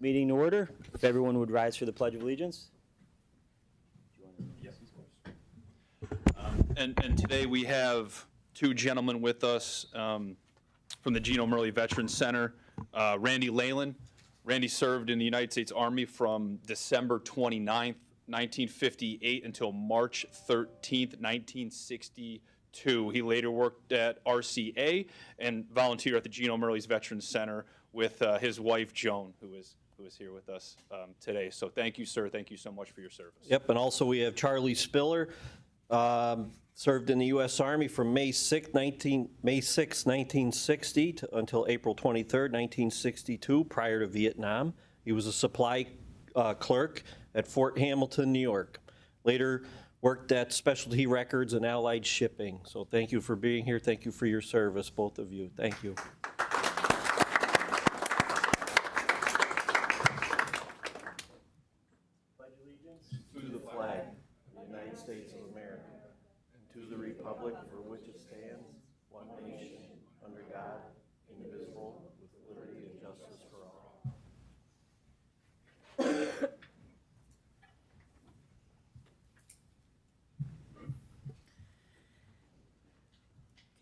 Meeting to order. If everyone would rise for the Pledge of Allegiance. Yes, of course. And today we have two gentlemen with us from the Geno Murley Veterans Center. Randy Leyland. Randy served in the United States Army from December 29th, 1958 until March 13th, 1962. He later worked at RCA and volunteered at the Geno Murley's Veterans Center with his wife, Joan, who is here with us today. So thank you, sir. Thank you so much for your service. Yep, and also we have Charlie Spiller, served in the U.S. Army from May 6, 1960 until April 23, 1962, prior to Vietnam. He was a supply clerk at Fort Hamilton, New York. Later worked at Specialty Records and Allied Shipping. So thank you for being here. Thank you for your service, both of you. Thank you. To the flag of the United States of America, and to the republic for which it stands, one nation, under God, indivisible, with liberty and justice for all.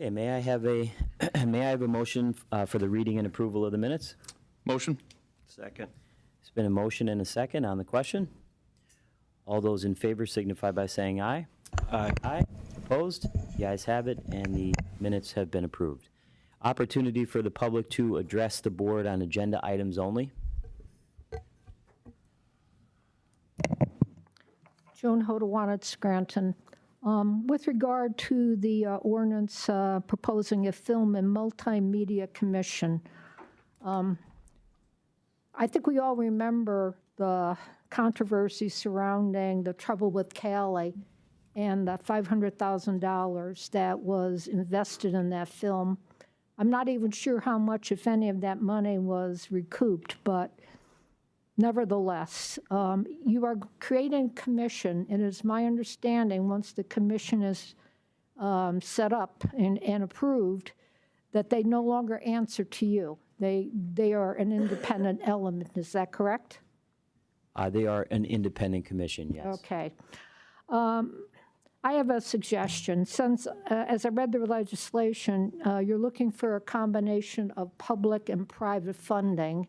Okay, may I have a motion for the reading and approval of the minutes? Motion? Second. There's been a motion and a second on the question. All those in favor signify by saying aye. Aye. Aye. Opposed? The ayes have it, and the minutes have been approved. Opportunity for the public to address the board on agenda items only. Joan Hodawanna, Scranton. With regard to the ordinance proposing a film and multimedia commission, I think we all remember the controversy surrounding the trouble with Cali and the $500,000 that was invested in that film. I'm not even sure how much, if any, of that money was recouped, but nevertheless, you are creating a commission, and it's my understanding, once the commission is set up and approved, that they no longer answer to you. They are an independent element. Is that correct? They are an independent commission, yes. Okay. I have a suggestion. Since, as I read the legislation, you're looking for a combination of public and private funding.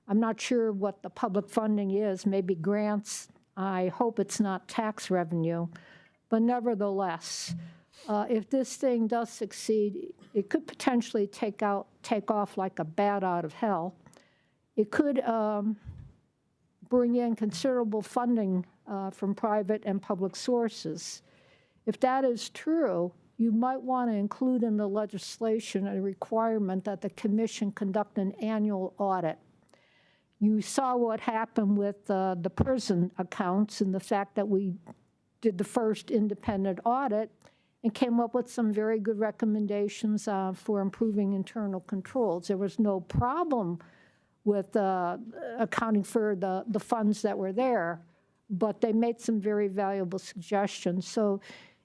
I'm not sure what the public funding is, maybe grants. I hope it's not tax revenue. But nevertheless, if this thing does succeed, it could potentially take off like a bat out of hell. It could bring in considerable funding from private and public sources. If that is true, you might want to include in the legislation a requirement that the commission conduct an annual audit. You saw what happened with the prison accounts and the fact that we did the first independent audit and came up with some very good recommendations for improving internal controls. There was no problem with accounting for the funds that were there, but they made some very valuable suggestions. So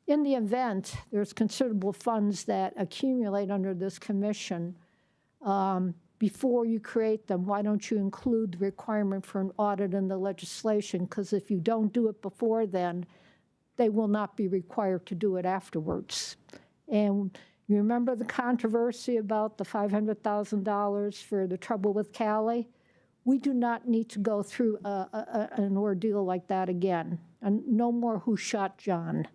in the event there's considerable funds that accumulate under this commission, before you create them, why don't you include the requirement for an audit in the legislation? Because if you don't do it before then, they will not be required to do it afterwards. And you remember the controversy about the $500,000 for the trouble with Cali? We do not need to go through an ordeal like that again. And no more who shot John,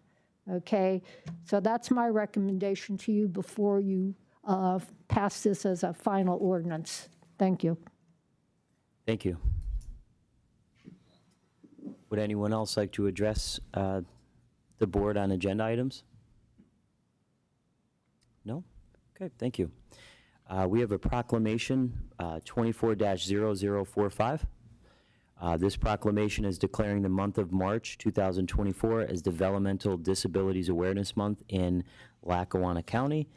okay? So that's my recommendation to you before you pass this as a final ordinance. Thank you. Thank you. Would anyone else like to address the board on agenda items? No? Okay, thank you. We have a proclamation, 24-0045. This proclamation is declaring the month of March 2024 as Developmental Disabilities Awareness Month in Lackawanna County.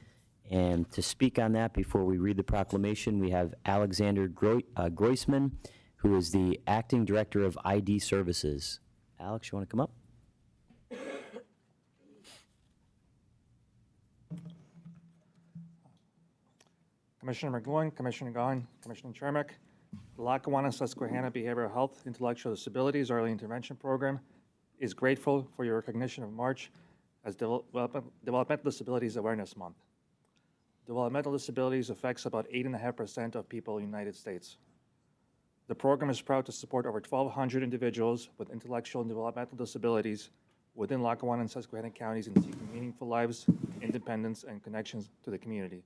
And to speak on that, before we read the proclamation, we have Alexander Groisman, who is the Acting Director of ID Services. Alex, you want to come up? Commissioner McGloin, Commissioner Gahn, Commissioner Chermak, The Lackawanna Susquehanna Behavioral Health Intellectual Disabilities Early Intervention Program is grateful for your recognition of March as Developmental Disabilities Awareness Month. Developmental disabilities affects about 8.5% of people in the United States. The program is proud to support over 1,200 individuals with intellectual and developmental disabilities within Lackawanna and Susquehanna counties in seeking meaningful lives, independence, and connections to the community.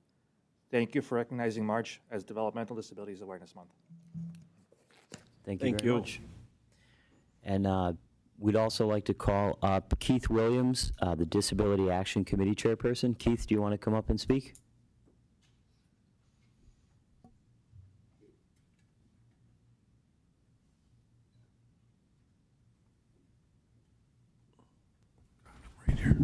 Thank you for recognizing March as Developmental Disabilities Awareness Month. Thank you Thank very you. much. And we'd also like to call up Keith Williams, the Disability Action Committee Chairperson. Keith, do you want to come up and speak? Right here.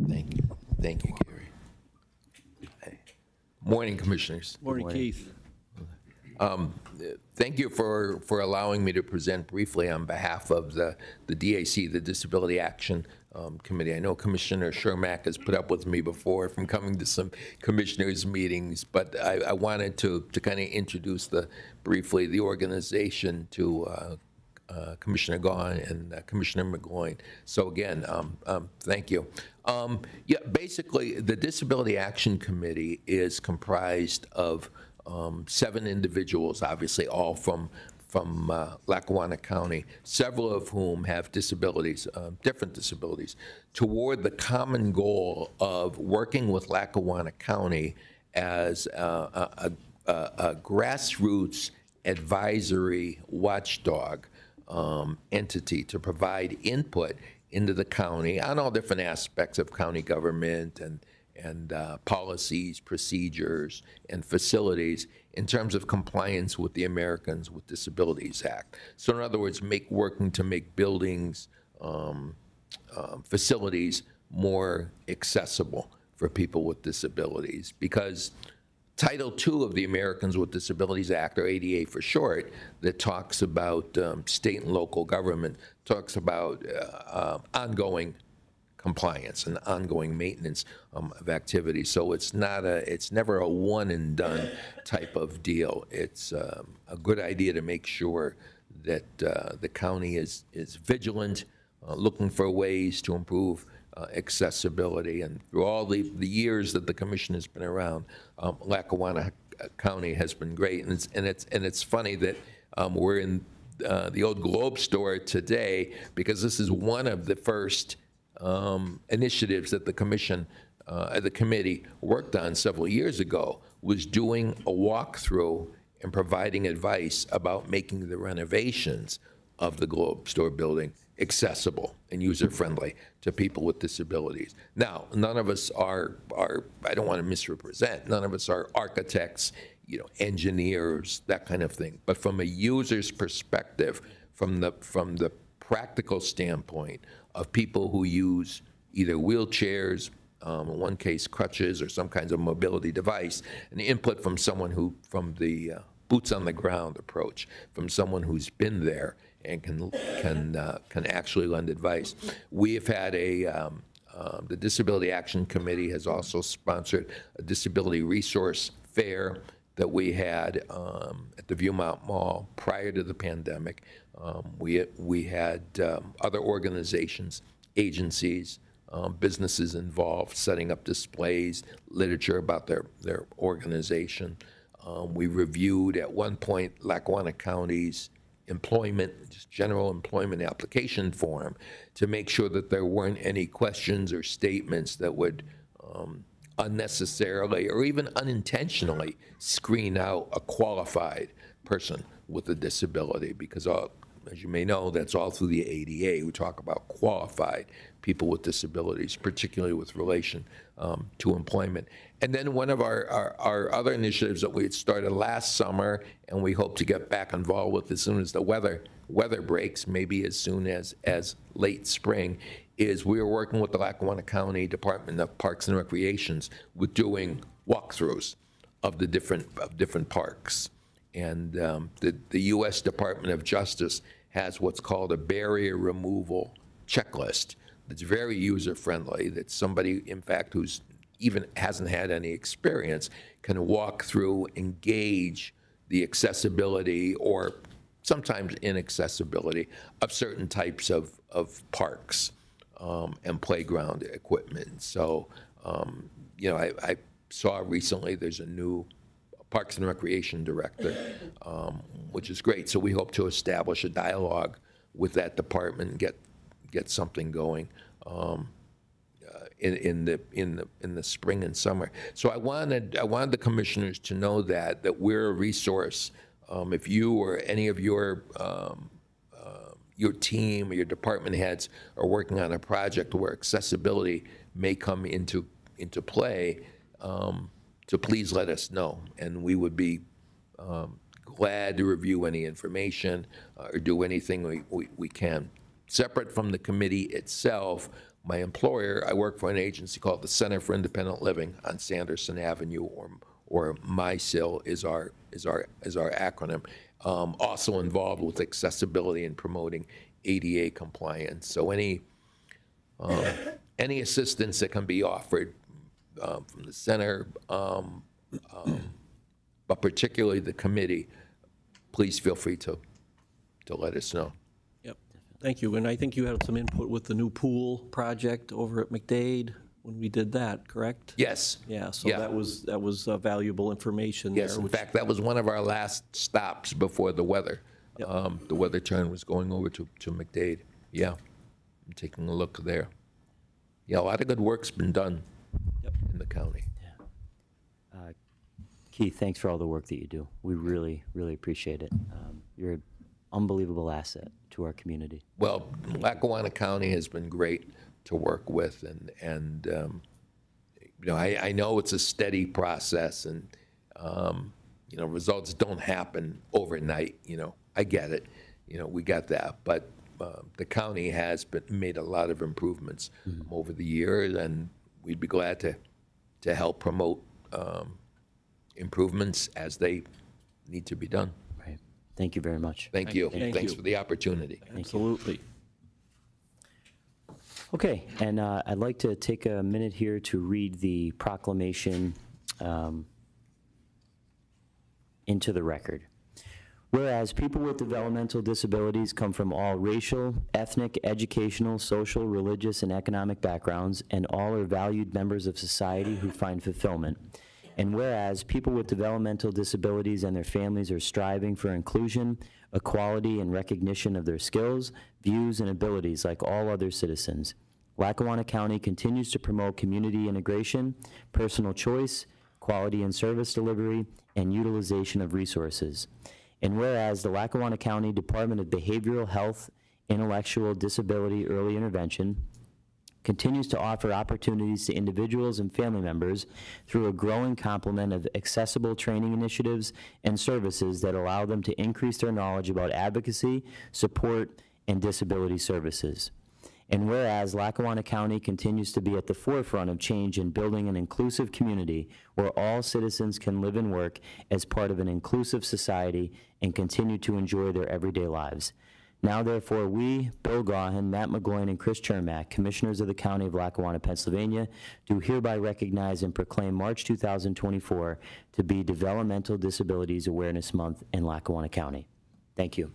Thank you. Thank you, Gary. Hey. Morning, Commissioners. Morning, morning. Keith. Thank you for allowing me to present briefly on behalf of the DAC, the Disability Action Committee. I know Commissioner Shermack has put up with me before from coming to some commissioners' meetings, but I wanted to kind of introduce briefly the organization to Commissioner Gaughan and Commissioner McGloin. So again, thank you. Yeah, basically, the Disability Action Committee is comprised of 7 individuals, obviously all from Lackawanna County, several of whom have disabilities, different disabilities, toward the common goal of working with Lackawanna County as a grassroots advisory watchdog entity to provide input into the county on all different aspects of county government and policies, procedures, and facilities in terms of compliance with the Americans with Disabilities Act. So in other words, working to make buildings, facilities more accessible for people with disabilities, because Title II of the Americans with Disabilities Act, or ADA for short, that talks about state and local government, talks about ongoing compliance and ongoing maintenance of activities. So it's never a one and done type of deal. It's a good idea to make sure that the county is vigilant, looking for ways to improve accessibility. And through all the years that the commission has been around, Lackawanna County has been great. And it's funny that we're in the old Globe store today, because this is one of the first initiatives that the committee worked on several years ago, was doing a walkthrough and providing advice about making the renovations of the Globe store building accessible and user-friendly to people with disabilities. Now, none of us are I don't want to misrepresent, none of us are architects, engineers, that kind of thing. But from a user's perspective, from the practical standpoint of people who use either wheelchairs, in one case crutches, or some kinds of mobility device, and input from someone from the boots on the ground approach, from someone who's been there and can actually lend advice. We have had the Disability Action Committee has also sponsored a disability resource fair that we had at the Viewmont Mall prior to the pandemic. We had other organizations, agencies, businesses involved, setting up displays, literature about their organization. We reviewed at one point Lackawanna County's just general employment application form, to make sure that there weren't any questions or statements that would unnecessarily or even unintentionally screen out a qualified person with a disability, because as you may know, that's all through the ADA. We talk about qualified people with disabilities, particularly with relation to employment. And then one of our other initiatives that we had started last summer, and we hope to get back involved with as soon as the weather breaks, maybe as soon as late spring, is we are working with the Lackawanna County Department of Parks and Recreations with doing walkthroughs of the different parks. And the U.S. Department of Justice has what's called a barrier removal checklist that's very user-friendly, that somebody, in fact, who's even hasn't had any experience can walk through, engage the accessibility or sometimes inaccessibility of certain types of parks and playground equipment. So, I saw recently there's a new Parks and Recreation Director, which is great. So we hope to establish a dialogue with that department and get something going in the spring and summer. So I wanted the commissioners to know that we're a resource. If you or any of your team or your department heads are working on a project where accessibility may come into play, to please let us know, and we would be glad to review any information or do anything we can. Separate from the committee itself, my employer, I work for an agency called the Center for Independent Living on Sanderson Avenue, or MySIL is our acronym. Also involved with accessibility and promoting ADA compliance. So any assistance that can be offered from the center, but particularly the committee, please feel free to let us know. Yep, thank you. And I think you had some input with the new pool project over at McDade when we did that, correct? Yes. Yeah, so Yeah. that was valuable information there. Yes, in which- fact, that was one of our last stops before the weather. Yep. The weather turn was going over to McDade. Yeah, I'm taking a look there. Yeah, a lot of good work's been done Yep. in the county. Keith, thanks for all the work that you do. We really, really appreciate it. You're an unbelievable asset to our community. Well, Lackawanna County has been great to work with, and I know it's a steady process, and results don't happen overnight. I get it. We got that, but the county has made a lot of improvements over the years, and we'd be glad to help promote improvements as they need to be done. Right. Thank you very much. Thank you. Thank Thanks you. for the opportunity. Absolutely. Okay, and I'd like to take a minute here to read the proclamation into the record. Whereas people with developmental disabilities come from all racial, ethnic, educational, social, religious, and economic backgrounds, and all are valued members of society who find fulfillment. And whereas people with developmental disabilities and their families are striving for inclusion, equality, and recognition of their skills, views, and abilities like all other citizens, Lackawanna County continues to promote community integration, personal choice, quality and service delivery, and utilization of resources. And whereas the Lackawanna County Department of Behavioral Health, Intellectual Disability Early Intervention continues to offer opportunities to individuals and family members through a growing complement of accessible training initiatives and services that allow them to increase their knowledge about advocacy, support, and disability services. And whereas Lackawanna County continues to be at the forefront of change in building an inclusive community where all citizens can live and work as part of an inclusive society and continue to enjoy their everyday lives. Now, therefore, we, Bill Gaughan, Matt McGloin, and Chris Chermak, Commissioners of the County of Lackawanna, Pennsylvania, do hereby recognize and proclaim March 2024 to be Developmental Disabilities Awareness Month in Lackawanna County. Thank you.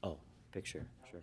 Oh, picture, sure.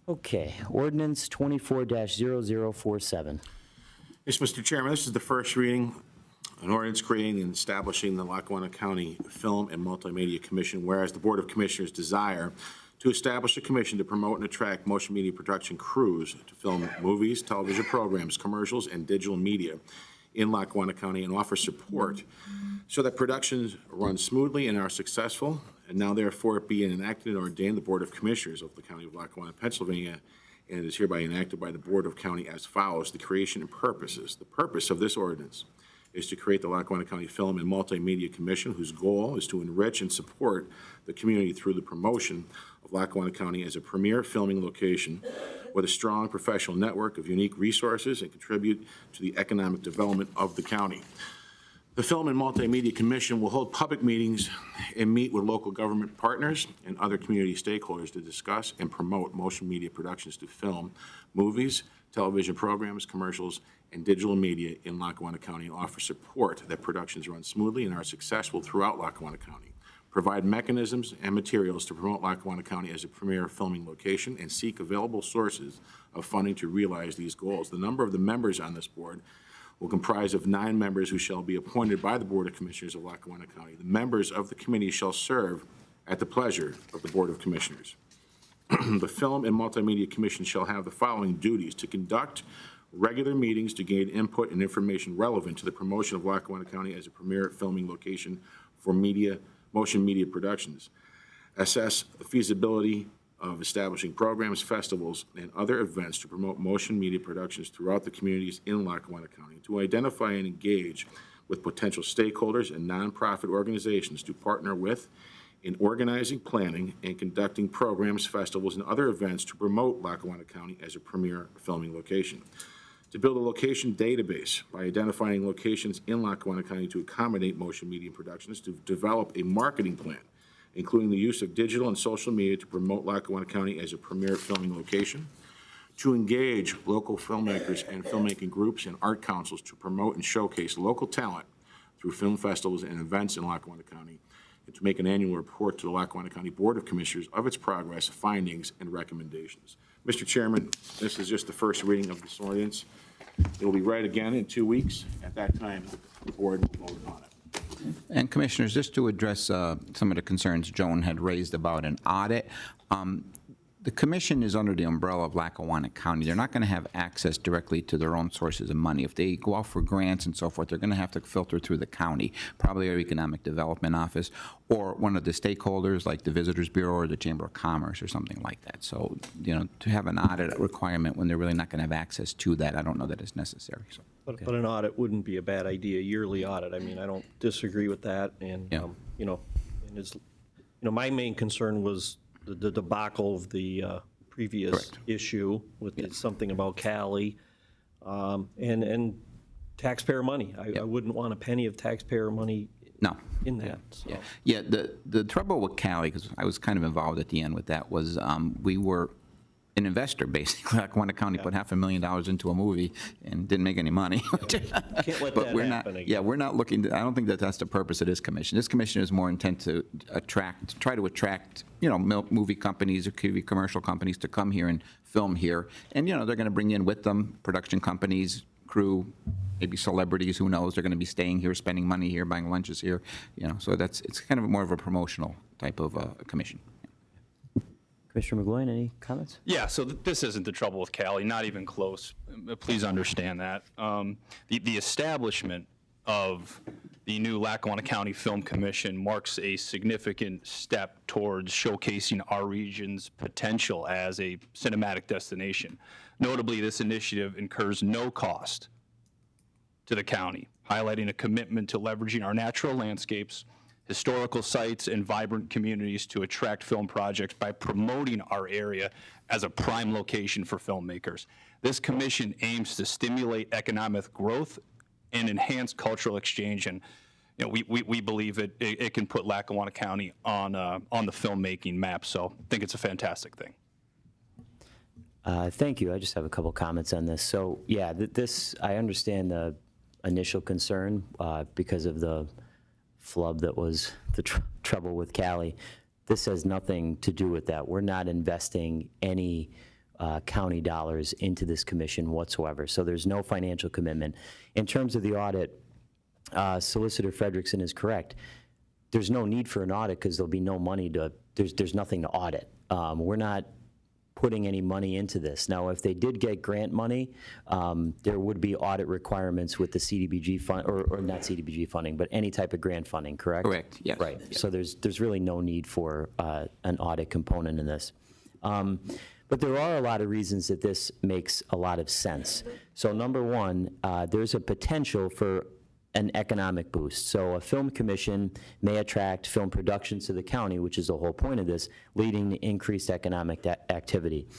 Okay, ordinance 24-0047. Yes, Mr. Chairman, this is the first reading, an ordinance creating and establishing the Lackawanna County Film and Multimedia Commission, whereas the Board of Commissioners desire to establish a commission to promote and attract motion media production crews to film movies, television programs, commercials, and digital media in Lackawanna County and offer support so that productions run smoothly and are successful. And now therefore be enacted and ordained the Board of Commissioners of the County of Lackawanna, Pennsylvania, and is hereby enacted by the Board of County as follows. The creation and purposes. The purpose of this ordinance is to create the Lackawanna County Film and Multimedia Commission, whose goal is to enrich and support the community through the promotion of Lackawanna County as a premier filming location with a strong professional network of unique resources and contribute to the economic development of the county. The Film and Multimedia Commission will hold public meetings and meet with local government partners and other community stakeholders to discuss and promote motion media productions to film, movies, television programs, commercials, and digital media in Lackawanna County, and offer support that productions run smoothly and are successful throughout Lackawanna County. Provide mechanisms and materials to promote Lackawanna County as a premier filming location, and seek available sources of funding to realize these goals. The number of the members on this board will comprise of 9 members who shall be appointed by the Board of Commissioners of Lackawanna County. The members of the committee shall serve at the pleasure of the Board of Commissioners. The Film and Multimedia Commission shall have the following duties: to conduct regular meetings to gain input and information relevant to the promotion of Lackawanna County as a premier filming location for motion media productions, assess the feasibility of establishing programs, festivals, and other events to promote motion media productions throughout the communities in Lackawanna County, to identify and engage with potential stakeholders and nonprofit organizations to partner with in organizing, planning, and conducting programs, festivals, and other events to promote Lackawanna County as a premier filming location, to build a location database by identifying locations in Lackawanna County to accommodate motion media productions, to develop a marketing plan, including the use of digital and social media to promote Lackawanna County as a premier filming location, to engage local filmmakers and filmmaking groups and art councils to promote and showcase local talent through film festivals and events in Lackawanna County, and to make an annual report to the Lackawanna County Board of Commissioners of its progress, findings, and recommendations. Mr. Chairman, this is just the first reading of this ordinance. It will be read again in 2 weeks. At that time, the board will vote on it. And Commissioners, just to address some of the concerns Joan had raised about an audit, the commission is under the umbrella of Lackawanna County. They're not going to have access directly to their own sources of money. If they go out for grants and so forth, they're going to have to filter through the county, probably our Economic Development Office, or one of the stakeholders like the Visitors Bureau or the Chamber of Commerce or something like that. So, to have an audit requirement when they're really not going to have access to that, I don't know that it's necessary. So. But an audit wouldn't be a bad idea, yearly audit. I mean, I don't disagree with that. And, Yeah. and it's, my main concern was the debacle of the previous Correct. issue with something about Cali and taxpayer money. I wouldn't want a penny of taxpayer money No. in that. So. Yeah, the trouble with Cali, because I was kind of involved at the end with that, was we were an investor, basically. Lackawanna County put $500,000 into a movie and didn't make any money. Can't let But that we're happen not, again. yeah, we're not looking to, I don't think that that's the purpose of this commission. This commission is more intent to try to attract, movie companies or commercial companies to come here and film here. And, they're going to bring in with them production companies, crew, maybe celebrities, who knows? They're going to be staying here, spending money here, buying lunches here, so it's kind of more of a promotional type of commission. Commissioner McGloin, any comments? Yeah, so this isn't the trouble with Cali, not even close. Please understand that. The establishment of the new Lackawanna County Film Commission marks a significant step towards showcasing our region's potential as a cinematic destination. Notably, this initiative incurs no cost to the county, highlighting a commitment to leveraging our natural landscapes, historical sites, and vibrant communities to attract film projects by promoting our area as a prime location for filmmakers. This commission aims to stimulate economic growth and enhance cultural exchange, and we believe it can put Lackawanna County on the filmmaking map, so I think it's a fantastic thing. Thank you. I just have a couple comments on this. So, yeah, I understand the initial concern because of the flub that was the trouble with Cali. This has nothing to do with that. We're not investing any county dollars into this commission whatsoever, so there's no financial commitment. In terms of the audit, Solicitor Frederickson is correct. There's no need for an audit because there'll be no money there's nothing to audit. We're not putting any money into this. Now, if they did get grant money, there would be audit requirements with the CDBG fund, or not CDBG funding, but any type of grant funding, correct? Correct, yes. Right, so there's really no need for an audit component in this. But there are a lot of reasons that this makes a lot of sense. So number one, there's a potential for an economic boost. So a film commission may attract film productions to the county, which is the whole point of this, leading to increased economic activity.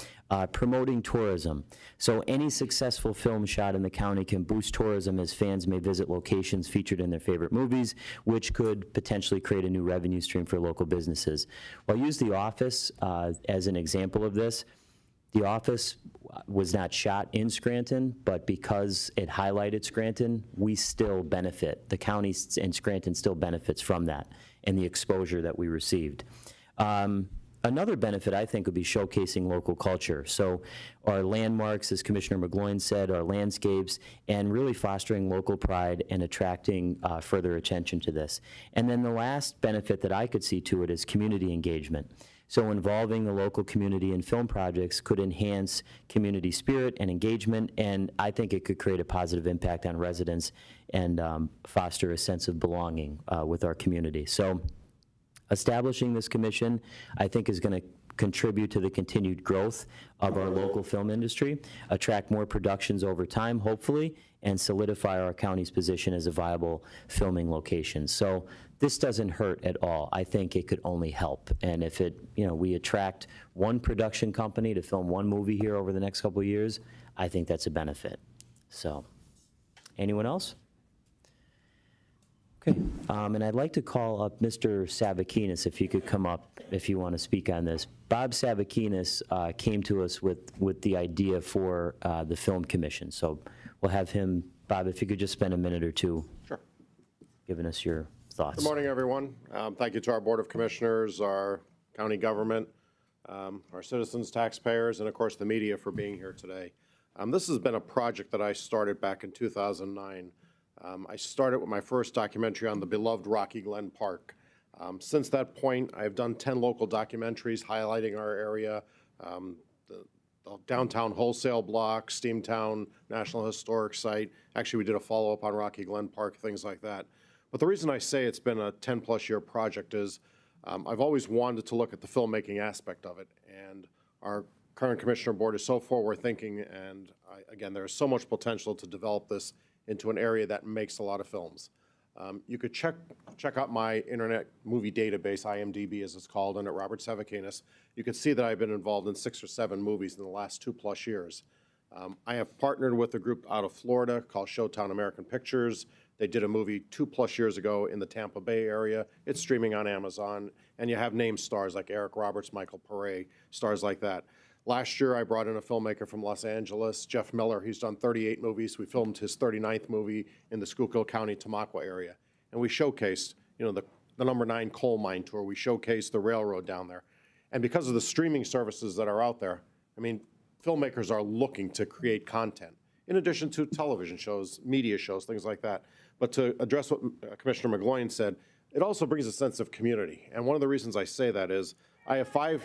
Promoting tourism. So any successful film shot in the county can boost tourism as fans may visit locations featured in their favorite movies, which could potentially create a new revenue stream for local businesses. I'll use The Office as an example of this. The Office was not shot in Scranton, but because it highlighted Scranton, we still benefit. The county and Scranton still benefits from that and the exposure that we received. Another benefit, I think, would be showcasing local culture. So our landmarks, as Commissioner McGloin said, our landscapes, and really fostering local pride and attracting further attention to this. And then the last benefit that I could see to it is community engagement. So involving the local community in film projects could enhance community spirit and engagement, and I think it could create a positive impact on residents and foster a sense of belonging with our community. So establishing this commission, I think, is going to contribute to the continued growth of our local film industry, attract more productions over time, hopefully, and solidify our county's position as a viable filming location. So this doesn't hurt at all. I think it could only help. And if we attract one production company to film one movie here over the next couple of years, I think that's a benefit. So, anyone else? Okay, and I'd like to call up Mr. Savakinis, if he could come up if you want to speak on this. Bob Savakinis came to us with the idea for the Film Commission. So we'll have him, Bob, if you could just spend a minute or two giving us your thoughts. Good morning, everyone. Thank you to our Board of Commissioners, our county government, our citizens, taxpayers, and of course the media for being here today. This has been a project that I started back in 2009. I started with my first documentary on the beloved Rocky Glen Park. Since that point, I've done 10 local documentaries highlighting our area, the downtown wholesale block, Steamtown National Historic Site. Actually, we did a follow-up on Rocky Glen Park, things like that. But the reason I say it's been a 10-plus year project is I've always wanted to look at the filmmaking aspect of it, and our current commissioner board is so forward-thinking, and again, there is so much potential to develop this into an area that makes a lot of films. You could check out my internet movie database, IMDb as it's called, under Robert Savakinis. You could see that I've been involved in 6 or 7 movies in the last 2+ years. I have partnered with a group out of Florida called Showtown American Pictures. They did a movie 2+ years ago in the Tampa Bay area. It's streaming on Amazon, and you have name stars like Eric Roberts, Michael Pare, stars like that. Last year, I brought in a filmmaker from Los Angeles, Jeff Miller. He's done 38 movies. We filmed his 39th movie in the Schuylkill County, Tamaqua area. And we showcased, the number 9 coal mine tour. We showcased the railroad down there. And because of the streaming services that are out there, filmmakers are looking to create content, in addition to television shows, media shows, things like that. But to address what Commissioner McGloin said, it also brings a sense of community. And one of the reasons I say that is I have 5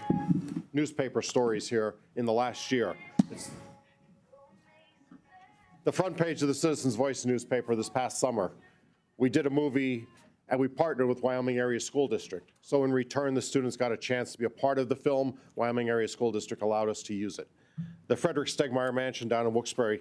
newspaper stories here in the last year. It's the front page of the Citizens Voice newspaper this past summer we did a movie and we partnered with Wyoming Area School District. So in return, the students got a chance to be a part of the film. Wyoming Area School District allowed us to use it. The Frederick Stegmeyer Mansion down in Wilkes-Barre,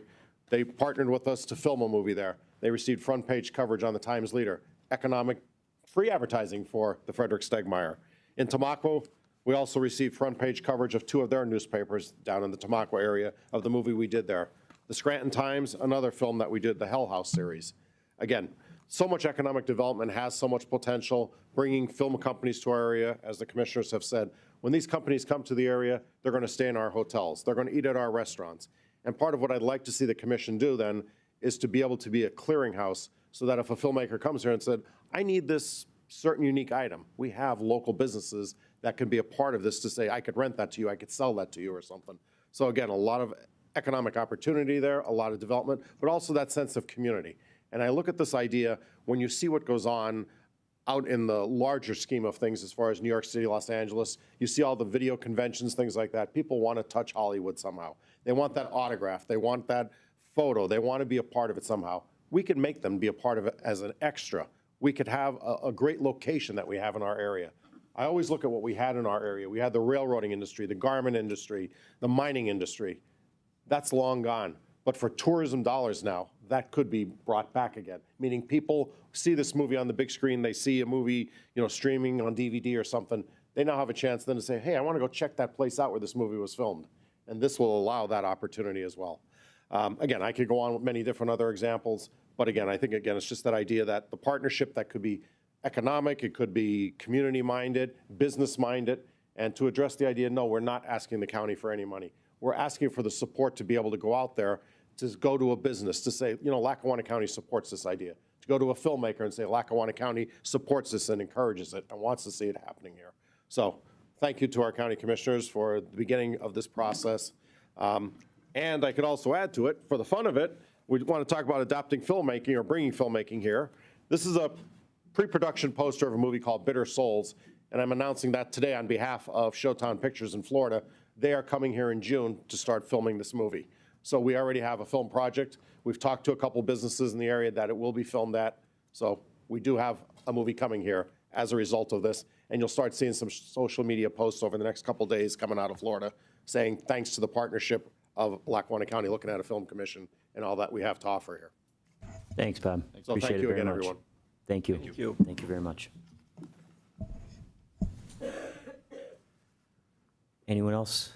they partnered with us to film a movie there. They received front page coverage on the Times Leader, economic free advertising for the Frederick Stegmeyer. In Tamaqua, we also received front page coverage of 2 of their newspapers down in the Tamaqua area of the movie we did there. The Scranton Times, another film that we did, the Hell House series. Again, so much economic development has so much potential, bringing film companies to our area, as the commissioners have said. When these companies come to the area, they're going to stay in our hotels. They're going to eat at our restaurants. And part of what I'd like to see the commission do then is to be able to be a clearinghouse so that if a filmmaker comes here and said, I need this certain unique item, we have local businesses that can be a part of this to say, I could rent that to you, I could sell that to you or something. So again, a lot of economic opportunity there, a lot of development, but also that sense of community. And I look at this idea, when you see what goes on out in the larger scheme of things as far as New York City, Los Angeles, you see all the video conventions, things like that. People want to touch Hollywood somehow. They want that autograph. They want that photo. They want to be a part of it somehow. We could make them be a part of it as an extra. We could have a great location that we have in our area. I always look at what we had in our area. We had the railroading industry, the garment industry, the mining industry. That's long gone. But for tourism dollars now, that could be brought back again. Meaning people see this movie on the big screen, they see a movie, streaming on DVD or something. They now have a chance then to say, hey, I want to go check that place out where this movie was filmed. And this will allow that opportunity as well. Again, I could go on with many different other examples, but again, I think, again, it's just that idea that the partnership that could be economic, it could be community-minded, business-minded, and to address the idea, no, we're not asking the county for any money. We're asking for the support to be able to go out there, to go to a business, to say, Lackawanna County supports this idea. To go to a filmmaker and say, Lackawanna County supports this and encourages it and wants to see it happening here. So thank you to our county commissioners for the beginning of this process. And I could also add to it, for the fun of it, we want to talk about adopting filmmaking or bringing filmmaking here. This is a pre-production poster of a movie called Bitter Souls, and I'm announcing that today on behalf of Showtown Pictures in Florida. They are coming here in June to start filming this movie. So we already have a film project. We've talked to a couple businesses in the area that it will be filmed at. So we do have a movie coming here as a result of this, and you'll start seeing some social media posts over the next couple days coming out of Florida saying thanks to the partnership of Lackawanna County looking at a film commission and all that we have to offer here. Thanks, Bob. So Appreciate thank it you very again, much. everyone. Thank you. Thank you. Thank you very much. Anyone else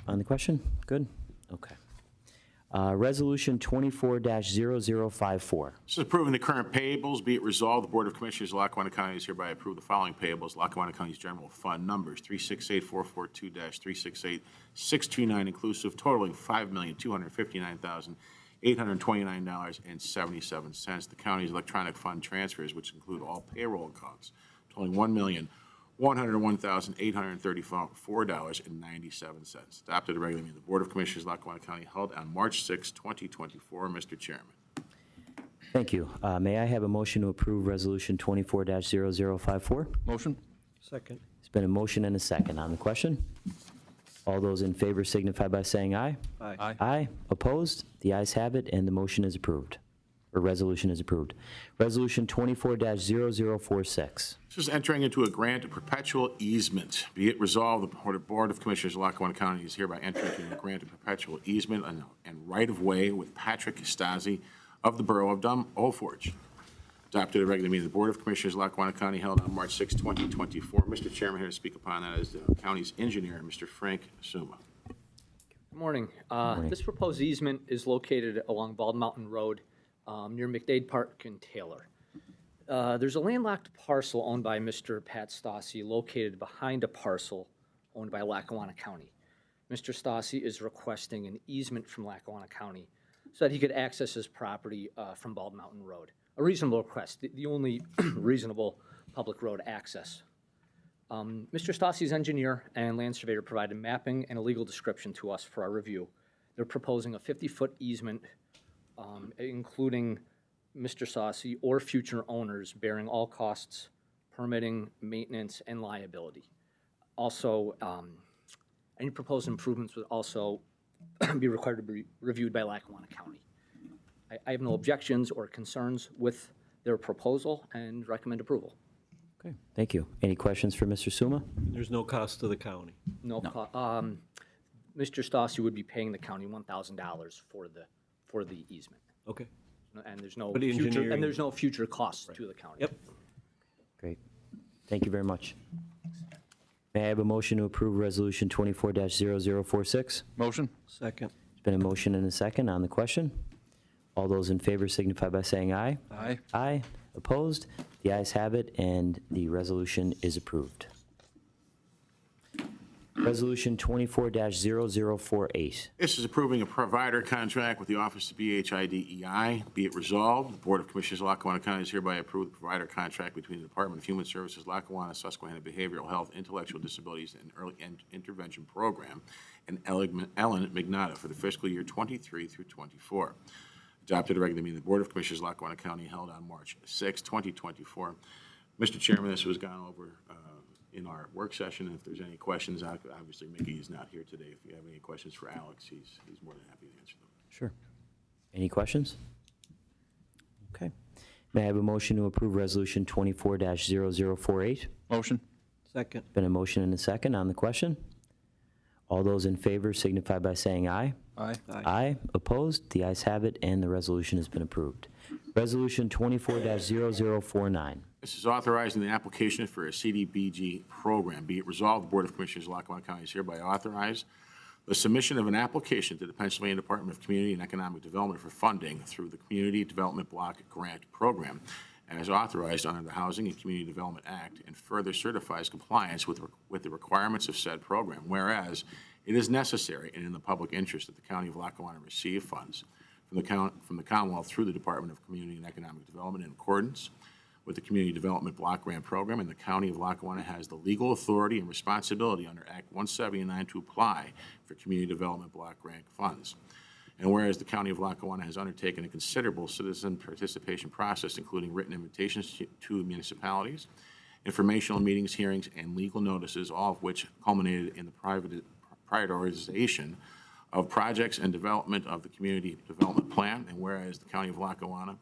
on the question? Good. Okay. Resolution 24-0054. This is approving the current payables. Be it resolved, the Board of Commissioners of Lackawanna County is hereby approve the following payables. Lackawanna County's General Fund numbers 368-442-368-629 inclusive, totaling $5,259,829.77. The county's electronic fund transfers, which include all payroll accounts, totaling $1,101,834.97. Adopted a regular meeting of the Board of Commissioners of Lackawanna County held on March 6, 2024. Mr. Chairman. Thank you. May I have a motion to approve Resolution 24-0054? Motion? Second. It's been a motion and a second on the question. All those in favor signify by saying aye. Aye. Aye. Opposed? The ayes have it, and the motion is approved, or resolution is approved. Resolution 24-0046. This is entering into a grant of perpetual easement. Be it resolved, the Board of Commissioners of Lackawanna County is hereby entering into a grant of perpetual easement and right-of-way with Patrick Stasi of the Borough of Old Forge. Adopted a regular meeting of the Board of Commissioners of Lackawanna County held on March 6, 2024. Mr. Chairman, here to speak upon that is the county's engineer, Mr. Frank Suma. Good morning. This proposed easement is located along Bald Mountain Road near McDade Park and Taylor. There's a landlocked parcel owned by Mr. Pat Stasi located behind a parcel owned by Lackawanna County. Mr. Stasi is requesting an easement from Lackawanna County so that he could access his property from Bald Mountain Road. A reasonable request, the only reasonable public road access. Mr. Stasi's engineer and land surveyor provided mapping and a legal description to us for our review. They're proposing a 50-foot easement, including Mr. Stasi or future owners bearing all costs, permitting, maintenance, and liability. Also, any proposed improvements would also be required to be reviewed by Lackawanna County. I have no objections or concerns with their proposal and recommend approval. Okay, thank you. Any questions for Mr. Suma? There's no cost to the county. No, Mr. Stoss, you would be paying the county $1,000 for the easement. Okay. And there's no For the future, engineering. and there's no future costs to the county. Yep. Great. Thank you very much. May I have a motion to approve Resolution 24-0046? Motion? Second. There's been a motion and a second on the question. All those in favor signify by saying aye. Aye. Aye. Opposed? The ayes have it, and the resolution is approved. Resolution 24-0048. This is approving a provider contract with the Office of BHIDEI. Be it resolved, the Board of Commissioners of Lackawanna County is hereby approve the provider contract between the Department of Human Services, Lackawanna, Susquehanna Behavioral Health, Intellectual Disabilities, and Early Intervention Program, and Ellen McNaughton for the fiscal year 23 through 24. Adopted at a regular meeting of the Board of Commissioners of Lackawanna County held on March 6, 2024. Mr. Chairman, this was gone over in our work session. If there's any questions, obviously Mickey is not here today. If you have any questions for Alex, he's more than happy to answer them. Sure. Any questions? Okay. May I have a motion to approve Resolution 24-0048? Motion? Second. Been a motion and a second on the question. All those in favor signify by saying aye. Aye. Aye. Opposed? The ayes have it, and the resolution has been approved. Resolution 24-0049. This is authorizing the application for a CDBG program. Be it resolved, the Board of Commissioners of Lackawanna County is hereby authorized the submission of an application to the Pennsylvania Department of Community and Economic Development for funding through the Community Development Block Grant Program, as authorized under the Housing and Community Development Act, and further certifies compliance with the requirements of said program. Whereas it is necessary and in the public interest that the County of Lackawanna receive funds from the Commonwealth through the Department of Community and Economic Development in accordance with the Community Development Block Grant Program, and the County of Lackawanna has the legal authority and responsibility under Act 179 to apply for Community Development Block Grant funds. And whereas the County of Lackawanna has undertaken a considerable citizen participation process, including written invitations to municipalities, informational meetings, hearings, and legal notices, all of which culminated in the prioritization of projects and development of the Community Development Plan, and whereas the County of Lackawanna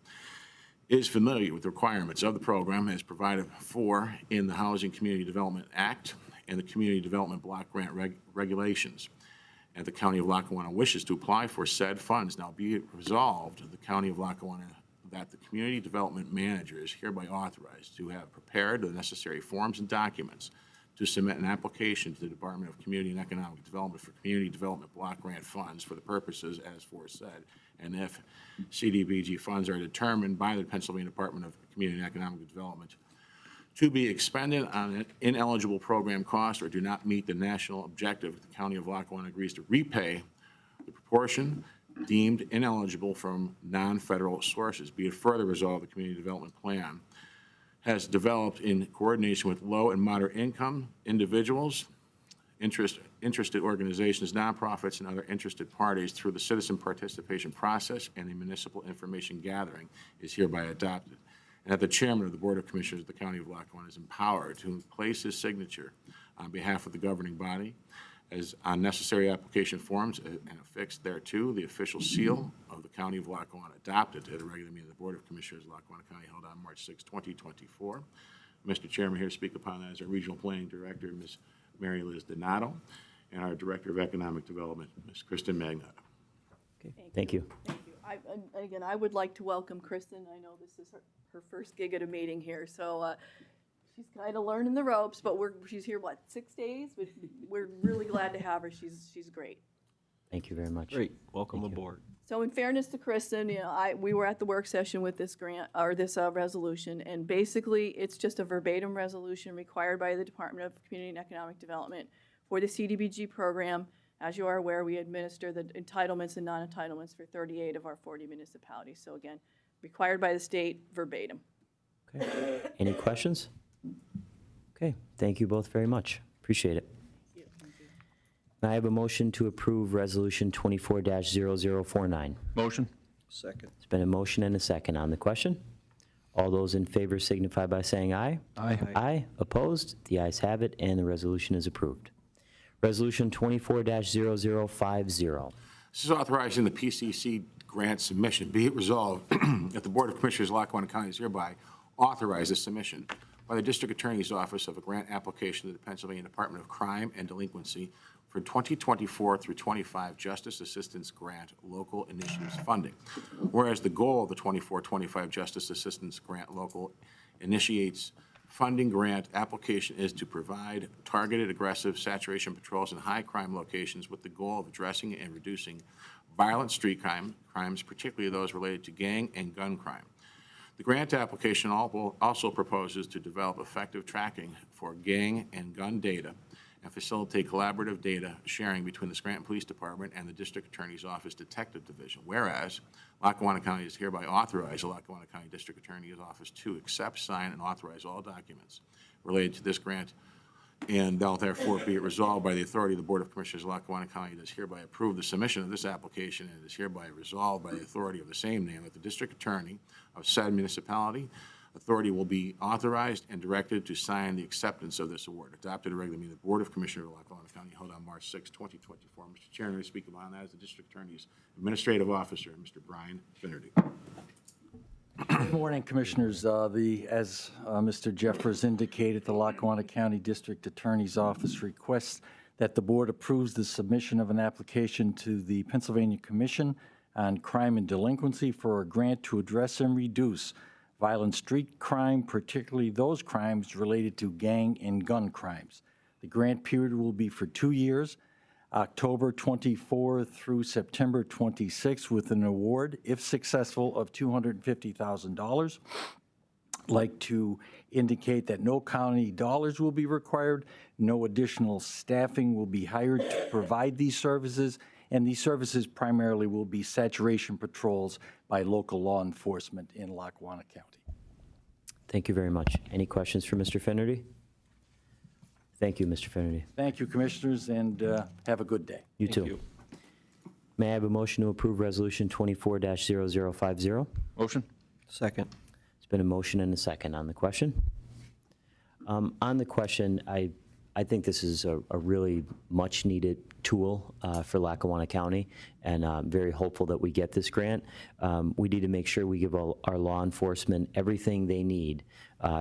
is familiar with the requirements of the program as provided for in the Housing Community Development Act and the Community Development Block Grant regulations. And the County of Lackawanna wishes to apply for said funds. Now be it resolved, the County of Lackawanna, that the Community Development Manager is hereby authorized to have prepared the necessary forms and documents to submit an application to the Department of Community and Economic Development for Community Development Block Grant funds for the purposes as aforesaid. And if CDBG funds are determined by the Pennsylvania Department of Community and Economic Development to be expended on an ineligible program cost or do not meet the national objective, the County of Lackawanna agrees to repay the proportion deemed ineligible from non-federal sources. Be it further resolved, the Community Development Plan has developed in coordination with low and moderate income individuals, interested organizations, nonprofits, and other interested parties through the citizen participation process, and the municipal information gathering is hereby adopted. And that the chairman of the Board of Commissioners of the County of Lackawanna is empowered to place his signature on behalf of the governing body as on necessary application forms and affix thereto the official seal of the County of Lackawanna, adopted at a regular meeting of the Board of Commissioners of Lackawanna County held on March 6, 2024. Mr. Chairman, here to speak upon that is our Regional Planning Director, Ms. Mary Liz Donato, and our Director of Economic Development, Ms. Kristen Magnato. Okay, thank you. Thank you. Again, I would like to welcome Kristen. I know this is her first gig at a meeting here, so she's kind of learning the ropes, but she's here, 6 days? But we're really glad to have her. She's great. Thank you very much. Great. Welcome aboard. So in fairness to Kristen, we were at the work session with this grant, or this resolution, and basically it's just a verbatim resolution required by the Department of Community and Economic Development for the CDBG program. As you are aware, we administer the entitlements and non-entitlements for 38 of our 40 municipalities. So again, required by the state, verbatim. Okay. Any questions? Okay, thank you both very much. Appreciate it. May I have a motion to approve Resolution 24-0049? Motion? Second. It's been a motion and a second on the question. All those in favor signify by saying aye. Aye. Aye. Opposed? The ayes have it, and the resolution is approved. Resolution 24-0050. This is authorizing the PCC grant submission. Be it resolved that the Board of Commissioners of Lackawanna County is hereby authorized the submission by the District Attorney's Office of a grant application to the Pennsylvania Department of Crime and Delinquency for 2024 through 25 Justice Assistance Grant Local Initiatives funding. Whereas the goal of the 24-25 Justice Assistance Grant Local Initiates funding grant application is to provide targeted aggressive saturation patrols in high crime locations with the goal of addressing and reducing violent street crimes, particularly those related to gang and gun crime. The grant application also proposes to develop effective tracking for gang and gun data and facilitate collaborative data sharing between the Scranton Police Department and the District Attorney's Office Detective Division. Whereas Lackawanna County is hereby authorized the Lackawanna County District Attorney's Office to accept, sign, and authorize all documents related to this grant, and now therefore be it resolved by the authority of the Board of Commissioners of Lackawanna County does hereby approve the submission of this application, and it is hereby resolved by the authority of the same name that the District Attorney of said municipality authority will be authorized and directed to sign the acceptance of this award. Adopted at a regular meeting of the Board of Commissioners of Lackawanna County held on March 6, 2024. Mr. Chairman, I speak upon that as the District Attorney's Administrative Officer, Mr. Brian Finnerty. Good morning, Commissioners. As Mr. Jeffers indicated, the Lackawanna County District Attorney's Office requests that the Board approves the submission of an application to the Pennsylvania Commission on Crime and Delinquency for a grant to address and reduce violent street crime, particularly those crimes related to gang and gun crimes. The grant period will be for 2 years, October 24 through September 26, with an award, if successful, of $250,000. I'd like to indicate that no county dollars will be required, no additional staffing will be hired to provide these services, and these services primarily will be saturation patrols by local law enforcement in Lackawanna County. Thank you very much. Any questions for Mr. Finnerty? Thank you, Mr. Finnerty. Thank you, Commissioners, and have a good day. You too. you. May I have a motion to approve Resolution 24-0050? Motion? Second. It's been a motion and a second on the question. On the question, I think this is a really much-needed tool for Lackawanna County, and I'm very hopeful that we get this grant. We need to make sure we give our law enforcement everything they need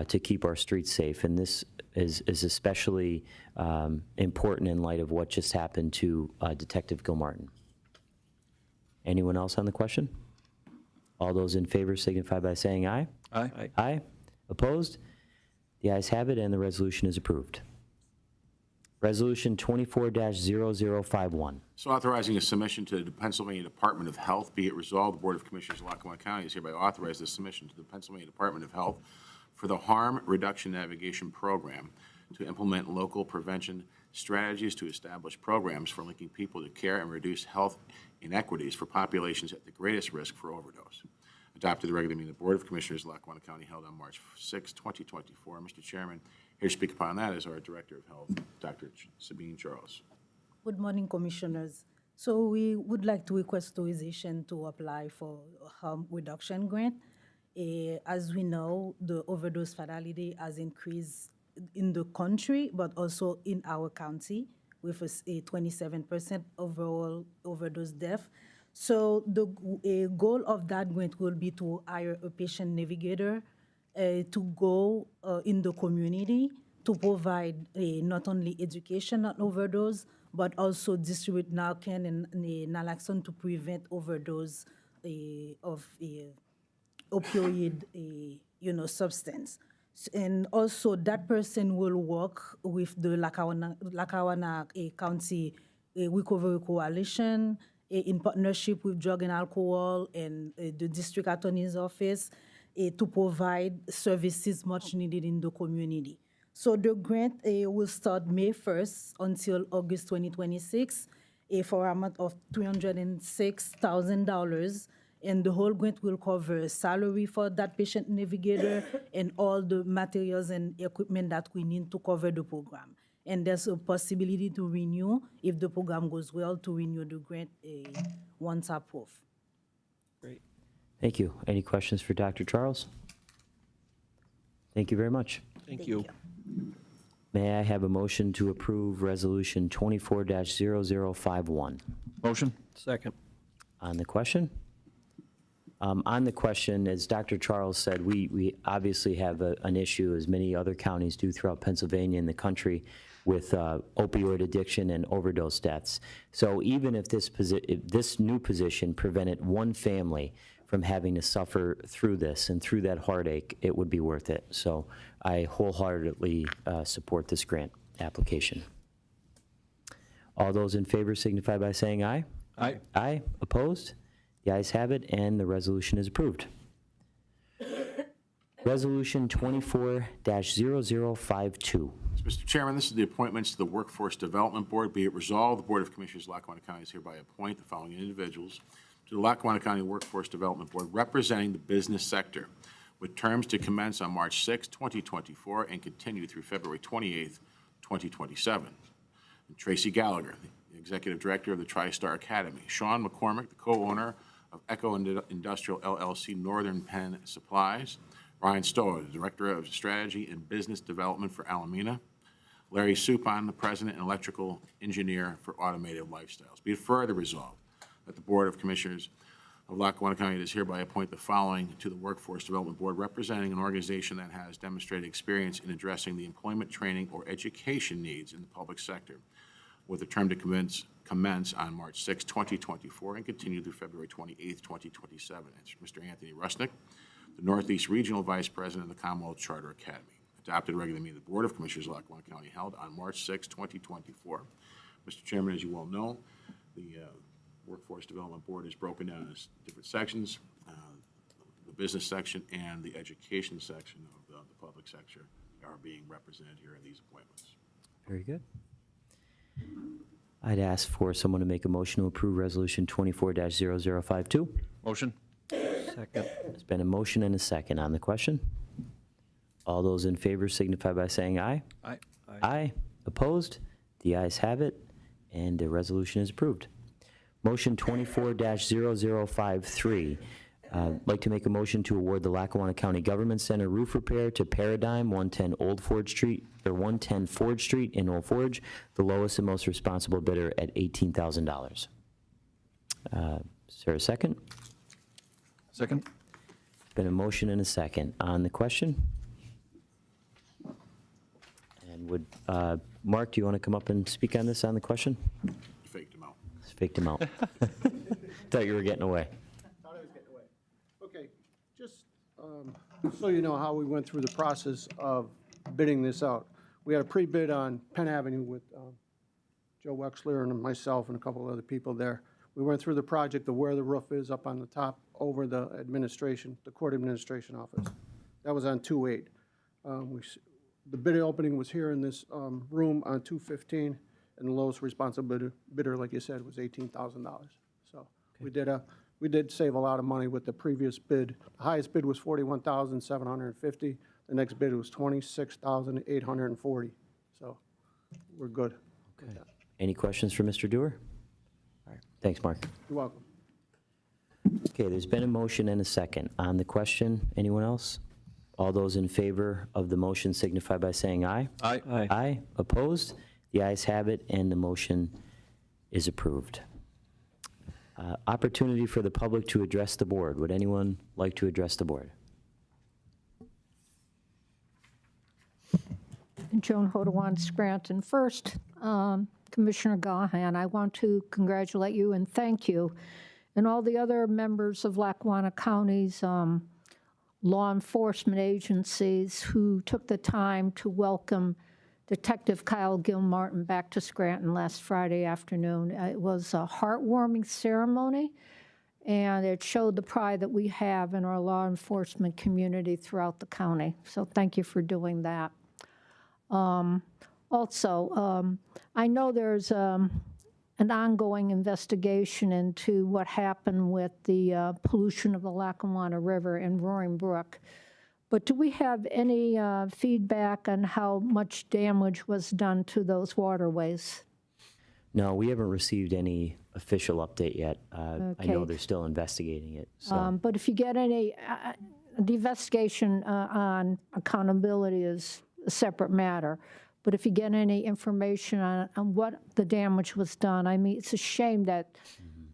to keep our streets safe, and this is especially important in light of what just happened to Detective Gilmartin. Anyone else on the question? All those in favor signify by saying aye. Aye. Aye. Opposed? The ayes have it, and the resolution is approved. Resolution 24-0051. So authorizing a submission to the Pennsylvania Department of Health, be it resolved, the Board of Commissioners of Lackawanna County is hereby authorized this submission to the Pennsylvania Department of Health for the Harm Reduction Navigation Program to implement local prevention strategies to establish programs for linking people to care and reduce health inequities for populations at the greatest risk for overdose. Adopted the regular meeting of the Board of Commissioners of Lackawanna County held on March 6, 2024. Mr. Chairman, here to speak upon that is our Director of Health, Dr. Sabine Charles. Good morning, Commissioners. So we would like to request authorization to apply for a harm reduction grant. As we know, the overdose fatality has increased in the country, but also in our county, with a 27% overall overdose death. So the goal of that grant will be to hire a patient navigator to go in the community to provide not only education on overdose, but also distribute Narcan and naloxone to prevent overdose of opioid substance. And also that person will work with the Lackawanna County Recovery Coalition in partnership with Drug and Alcohol and the District Attorney's Office to provide services much needed in the community. So the grant will start May 1st until August 2026 for an amount of $306,000. And the whole grant will cover salary for that patient navigator and all the materials and equipment that we need to cover the program. And there's a possibility to renew, if the program goes well, to renew the grant once approved. Great. Thank you. Any questions for Dr. Charles? Thank you very much. Thank you. May I have a motion to approve Resolution 24-0051? Motion? Second. On the question? On the question, as Dr. Charles said, we obviously have an issue, as many other counties do throughout Pennsylvania and the country, with opioid addiction and overdose deaths. So even if if this new position prevented one family from having to suffer through this and through that heartache, it would be worth it. So I wholeheartedly support this grant application. All those in favor signify by saying aye. Aye. Aye. Opposed? The ayes have it, and the resolution is approved. Resolution 24-0052. Mr. Chairman, this is the appointments to the Workforce Development Board. Be it resolved, the Board of Commissioners of Lackawanna County is hereby appoint the following individuals to the Lackawanna County Workforce Development Board representing the business sector, with terms to commence on March 6, 2024, and continue through February 28, 2027. And Tracy Gallagher, the Executive Director of the TriStar Academy. Sean McCormick, the co-owner of Echo Industrial LLC Northern Penn Supplies. Ryan Stowe, the Director of Strategy and Business Development for Alameda. Larry Supon, the President and Electrical Engineer for Automated Lifestyles. Be it further resolved that the Board of Commissioners of Lackawanna County does hereby appoint the following to the Workforce Development Board representing an organization that has demonstrated experience in addressing the employment, training, or education needs in the public sector, with a term to commence on March 6, 2024, and continue through February 28, 2027. It's Mr. Anthony Rusnick, the Northeast Regional Vice President of the Commonwealth Charter Academy. Adopted regular meeting of the Board of Commissioners of Lackawanna County held on March 6, 2024. Mr. Chairman, as you well know, the Workforce Development Board is broken down into different sections. The business section and the education section of the public sector are being represented here in these appointments. Very good. I'd ask for someone to make a motion to approve Resolution 24-0052. Motion? Second. There's been a motion and a second on the question. All those in favor signify by saying aye. Aye. Aye. Opposed? The ayes have it, and the resolution is approved. Motion 24-0053. I'd like to make a motion to award the Lackawanna County Government Center roof repair to Paradigm, 110 Old Forge Street, or 110 Forge Street in Old Forge, the lowest and most responsible bidder at $18,000. Is there a second? Second? Been a motion and a second on the question. And would, Mark, do you want to come up and speak on this, on the question? You faked him out. Faked him out. Thought you were getting away. Thought I was getting away. Okay, just so you know how we went through the process of bidding this out. We had a pre-bid on Penn Avenue with Joe Wexler and myself and a couple of other people there. We went through the project of where the roof is up on the top over the administration, the court administration office. That was on 2/8. The bid opening was here in this room on 2/15, and the lowest responsible bidder, like you said, was $18,000. So we did save a lot of money with the previous bid. The highest bid was $41,750. The next bid was $26,840. So we're good. Okay. Any questions for Mr. Dewar? All right. Thanks, Mark. You're welcome. Okay, there's been a motion and a second. On the question, anyone else? All those in favor of the motion signify by saying aye. Aye. Aye. Aye. Opposed? The ayes have it, and the motion is approved. Opportunity for the public to address the board. Would anyone like to address the board? Joan Hodawan, Scranton. First, Commissioner Gahan, I want to congratulate you and thank you and all the other members of Lackawanna County's law enforcement agencies who took the time to welcome Detective Kyle Gilmartin back to Scranton last Friday afternoon. It was a heartwarming ceremony, and it showed the pride that we have in our law enforcement community throughout the county. So thank you for doing that. Also, I know there's an ongoing investigation into what happened with the pollution of the Lackawanna River and Roaring Brook. But do we have any feedback on how much damage was done to those waterways? No, we haven't received any official update yet. I know Okay. they're still investigating it. So. But if you get any, the investigation on accountability is a separate matter. but if you get any information on what the damage was done, I mean, it's a shame that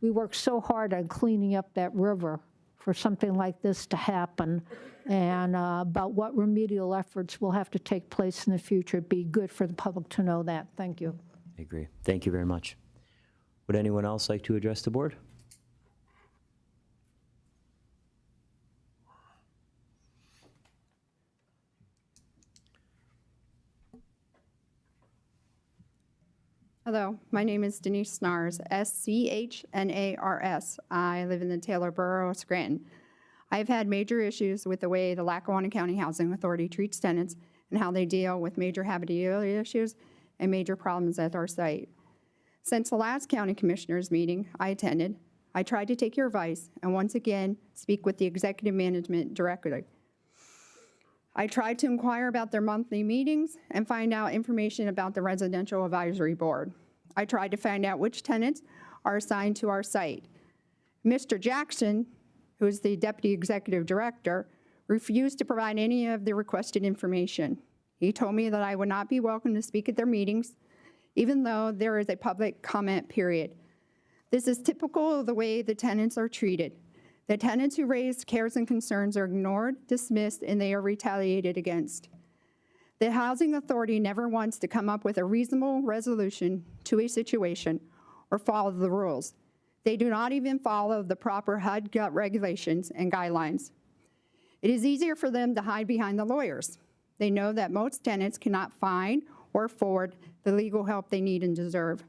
we worked so hard on cleaning up that river for something like this to happen, and about what remedial efforts will have to take place in the future. It'd be good for the public to know that. Thank you. I agree. Thank you very much. Would anyone else like to address the board? Hello, my name is Denise Snars, S-C-H-N-A-R-S. I live in the Taylor Borough of Scranton. I've had major issues with the way the Lackawanna County Housing Authority treats tenants and how they deal with major habitability issues and major problems at our site. Since the last county commissioners meeting I attended, I tried to take your advice and once again speak with the executive management directly. I tried to inquire about their monthly meetings and find out information about the Residential Advisory Board. I tried to find out which tenants are assigned to our site. Mr. Jackson, who is the Deputy Executive Director, refused to provide any of the requested information. He told me that I would not be welcome to speak at their meetings, even though there is a public comment period. This is typical of the way the tenants are treated. The tenants who raise cares and concerns are ignored, dismissed, and they are retaliated against. The Housing Authority never wants to come up with a reasonable resolution to a situation or follow the rules. They do not even follow the proper HUD gut regulations and guidelines. It is easier for them to hide behind the lawyers. They know that most tenants cannot find or afford the legal help they need and deserve.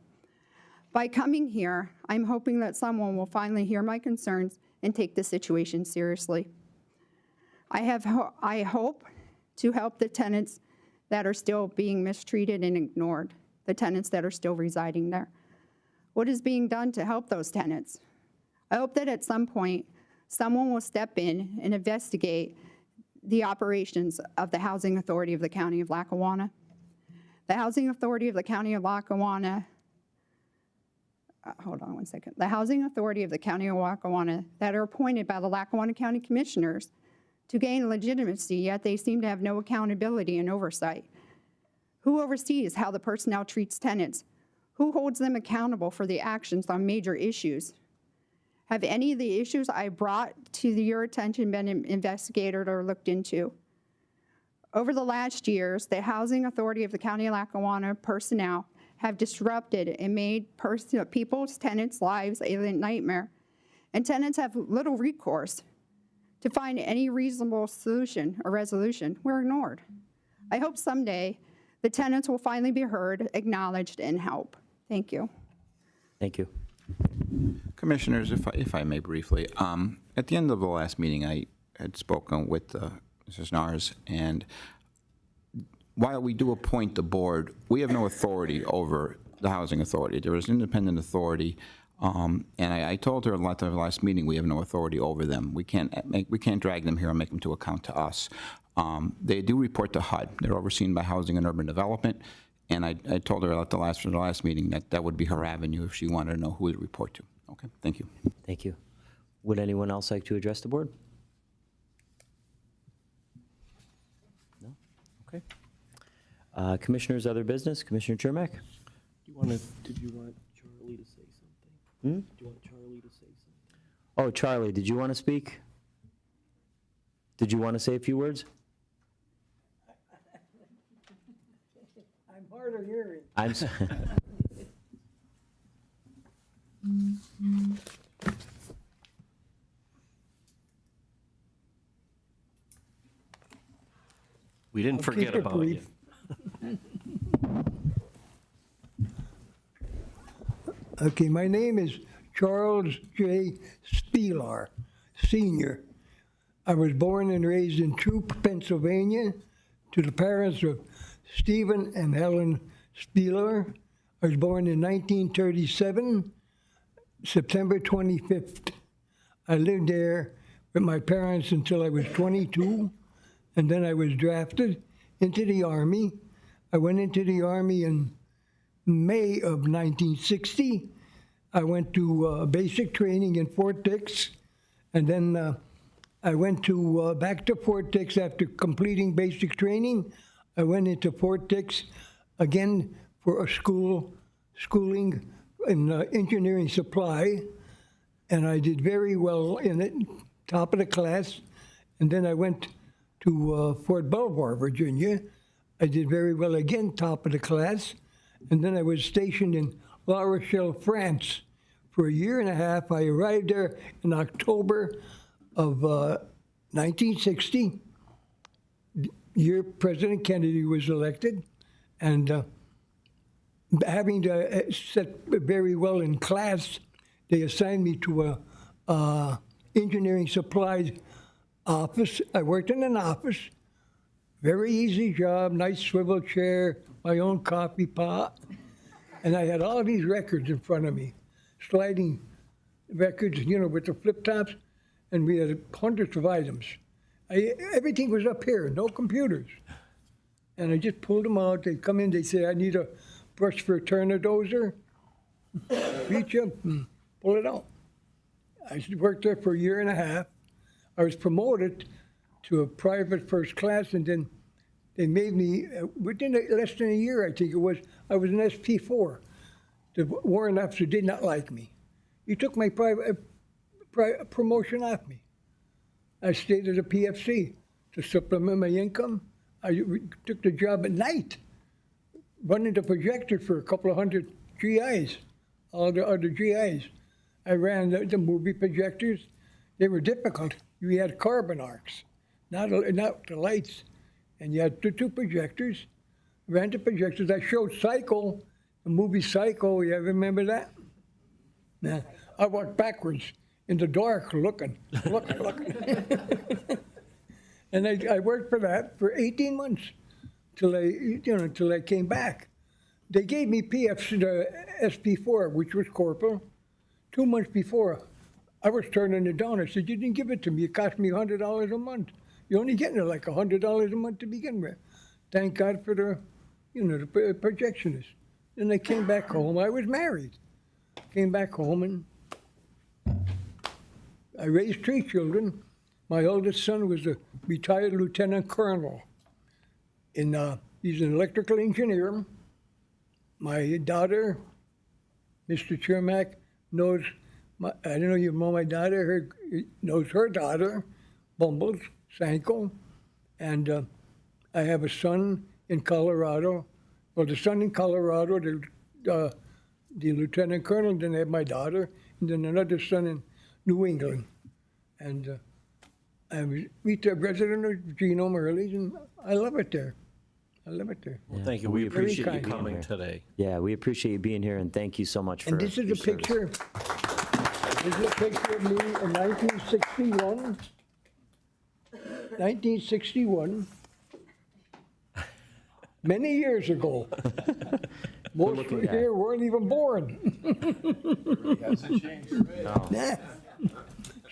By coming here, I'm hoping that someone will finally hear my concerns and take the situation seriously. I hope to help the tenants that are still being mistreated and ignored, the tenants that are still residing there. What is being done to help those tenants? I hope that at some point, someone will step in and investigate the operations of the Housing Authority of the County of Lackawanna. The Housing Authority of the County of Lackawanna hold on one second. The Housing Authority of the County of Lackawanna that are appointed by the Lackawanna County Commissioners to gain legitimacy, yet they seem to have no accountability and oversight. Who oversees how the personnel treats tenants? Who holds them accountable for the actions on major issues? Have any of the issues I brought to your attention been investigated or looked into? Over the last years, the Housing Authority of the County of Lackawanna personnel have disrupted and made people's tenants' lives a nightmare, and tenants have little recourse to find any reasonable solution or resolution. We're ignored. I hope someday the tenants will finally be heard, acknowledged, and help. Thank you. Thank you. Commissioners, if I may briefly, at the end of the last meeting, I had spoken with Mrs. Nars, and while we do appoint the board, we have no authority over the Housing Authority. There is independent authority, and I told her at the last meeting we have no authority over them. We can't drag them here and make them to account to us. They do report to HUD. They're overseen by Housing and Urban Development, and I told her at the last meeting that would be her avenue if she wanted to know who to report to. Okay, thank you. Thank you. Would anyone else like to address the board? No? Okay. Commissioners, other business? Commissioner Chermak? Did you want Charlie to say something? Do you want Charlie to say something? Oh, Charlie, did you want to speak? Did you want to say a few words? I'm hard of hearing. I'm We didn't forget about you. Okay, my name is Charles J. Spielar, Sr. I was born and raised in Troop, Pennsylvania, to the parents of Stephen and Helen Spielar. I was born in 1937, September 25th. I lived there with my parents until I was 22, and then I was drafted into the Army. I went into the Army in May of 1960. I went to basic training in Fort Dix, and then I went to back to Fort Dix after completing basic training. I went into Fort Dix again for a schooling in engineering supply, and I did very well in it, top of the class. And then I went to Fort Belvoir, Virginia. I did very well again, top of the class. And then I was stationed in La Rochelle, France for a year and a half. I arrived there in October of 1960, year President Kennedy was elected. And having to set very well in class, they assigned me to a engineering supplies office. I worked in an office, very easy job, nice swivel chair, my own coffee pot. And I had all these records in front of me, sliding records, you know, with the flip tops. And we had hundreds of items. Everything was up here, no computers. And I just pulled them out. They'd come in, they'd say, I need a brush for a turner dozer. Reach up and pull it out. I worked there for a year and a half. I was promoted to a private first class, and then they made me, within less than a year, I think it was, I was an SP4. The warrant officer did not like me. He took my promotion off me. I stayed at a PFC to supplement my income. I took the job at night, running the projector for a couple of hundred GIs, all the other GIs. I ran the movie projectors. They were difficult. You had carbon arcs, not the lights. And you had two projectors. Ran the projectors. I showed Psycho, the movie Psycho. You ever remember that? Nah, I walked backwards in the dark looking. And I worked for that for 18 months till I came back. They gave me PFC, the SP4, which was corporal. 2 months before, I was turning it down. I said, you didn't give it to me. It cost me $100 a month. You're only getting it like $100 a month to begin with. Thank God for the projectionist. Then I came back home. I was married. Came back home and I raised 3 children. My oldest son was a retired lieutenant colonel. He's an electrical engineer. My daughter, Mr. Chermak, knows, I don't know you know my daughter, knows her daughter, Bumbles, Sanko. And I have a son in Colorado. Well, the son in Colorado, the lieutenant colonel, then I have my daughter, and then another son in New England. And I'm a resident of Geno Merleys, and I love it there. I love it there. Well, thank you. We appreciate you kind. coming today. Yeah, we appreciate you being here, and thank you so much for And this is your a picture. This is a picture of me in 1961. 1961. Many years ago. Most here weren't even born. Hasn't changed a bit. Yeah.